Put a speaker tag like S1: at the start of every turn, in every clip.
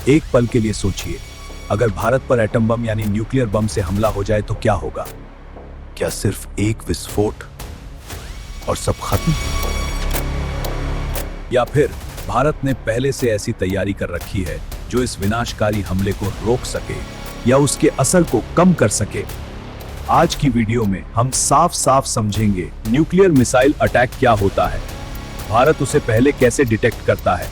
S1: एक पल के लिए सोचिए, अगर भारत पर एटम बम यानी न्यूक्लियर बम से हमला हो जाए तो क्या होगा? क्या सिर्फ एक विस्फोट और सब खत्म? या फिर भारत ने पहले से ऐसी तैयारी कर रखी है जो इस विनाशकारी हमले को रोक सके या उसके असर को कम कर सके? आज की वीडियो में हम साफ साफ समझेंगे न्यूक्लियर मिसाइल अटैक क्या होता है, भारत उसे पहले कैसे डिटेक्ट करता है,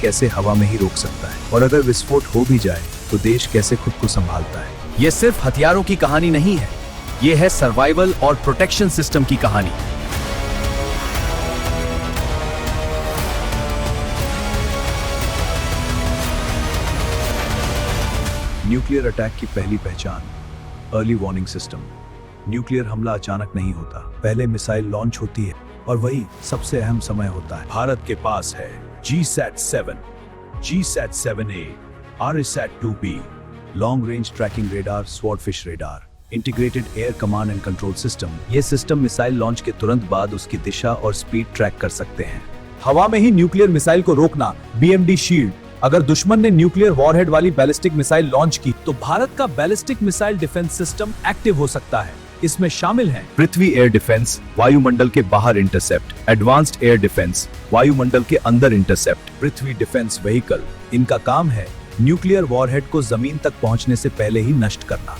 S1: कैसे हवा में ही रोक सकता है, और अगर विस्फोट हो भी जाए तो देश कैसे खुद को संभालता है।
S2: यह सिर्फ हथियारों की कहानी नहीं है, यह है सर्वाइवल और प्रोटेक्शन सिस्टम की कहानी।
S1: न्यूक्लियर अटैक की पहली पहचान, अर्ली वार्निंग सिस्टम। न्यूक्लियर हमला अचानक नहीं होता, पहले मिसाइल लॉन्च होती है और वही सबसे अहम समय होता है। भारत के पास है GSAT-7, GSAT-7A, RSAT-2B, long range tracking radar, swordfish radar, integrated air command and control system. ये सिस्टम मिसाइल लॉन्च के तुरंत बाद उसकी दिशा और स्पीड ट्रैक कर सकते हैं।
S3: हवा में ही न्यूक्लियर मिसाइल को रोकना, BMD शील्ड। अगर दुश्मन ने न्यूक्लियर वॉरहेड वाली बैलिस्टिक मिसाइल लॉन्च की तो भारत का ballistic missile defence system active हो सकता है। इसमें शामिल हैं
S1: पृथ्वी एयर डिफेंस, वायुमंडल के बाहर इंटरसेप्ट, एडवांस्ड एयर डिफेंस, वायुमंडल के अंदर इंटरसेप्ट, पृथ्वी डिफेंस व्हीकल। इनका काम है न्यूक्लियर वॉरहेड को जमीन तक पहुंचने से पहले ही नष्ट करना।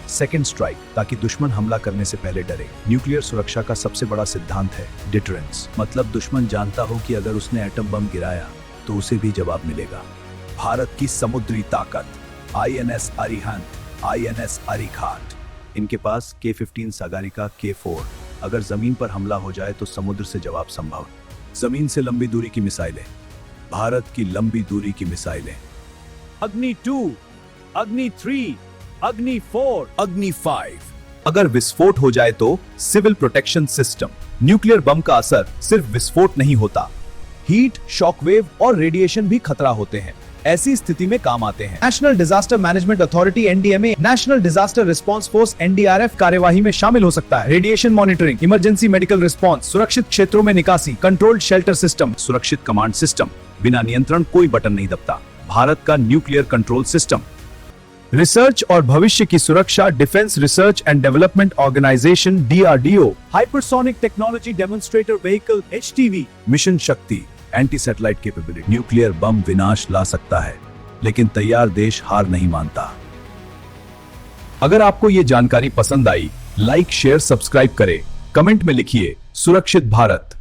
S1: सेकेंड स्ट्राइक, ताकि दुश्मन हमला करने से पहले डरे। न्यूक्लियर सुरक्षा का सबसे बड़ा सिद्धांत है डिटरेंस, मतलब दुश्मन जानता हो कि अगर उसने एटम बम गिराया तो उसे भी जवाब मिलेगा। भारत की समुद्री ताकत, INS अरिहंत, INS अरिघाट, इनके पास K-15 सागरिका, K-4। अगर जमीन पर हमला हो जाए तो समुद्र से जवाब संभव। जमीन से लंबी दूरी की मिसाइलें, भारत की लंबी दूरी की मिसाइलें,
S3: अग्नि 2, अग्नि 3, अग्नि 4,
S1: अग्नि 5। अगर विस्फोट हो जाए तो civil protection system. Nuclear bomb का असर सिर्फ विस्फोट नहीं होता,
S3: हीट, शॉकवेव और रेडिएशन भी खतरा होते हैं। ऐसी स्थिति में काम आते हैं national disaster management authority NDMA, national disaster response force NDRF कार्यवाही में शामिल हो सकता है। Radiation monitoring, emergency medical response, सुरक्षित क्षेत्रों में निकासी, कंट्रोल्ड शेल्टर सिस्टम,
S1: सुरक्षित कमांड सिस्टम। बिना नियंत्रण कोई बटन नहीं दबता। भारत का न्यूक्लियर कंट्रोल सिस्टम।
S3: रिसर्च और भविष्य की सुरक्षा, defence research and development organisation DRDO, hypersonic technology demonstrator vehicle HTV,
S1: mission Shakti, anti satellite capability. Nuclear bomb विनाश ला सकता है, लेकिन तैयार देश हार नहीं मानता। अगर आपको ये जानकारी पसंद आई, लाइक, शेयर, सब्सक्राइब करें, कमेंट में लिखिए सुरक्षित भारत।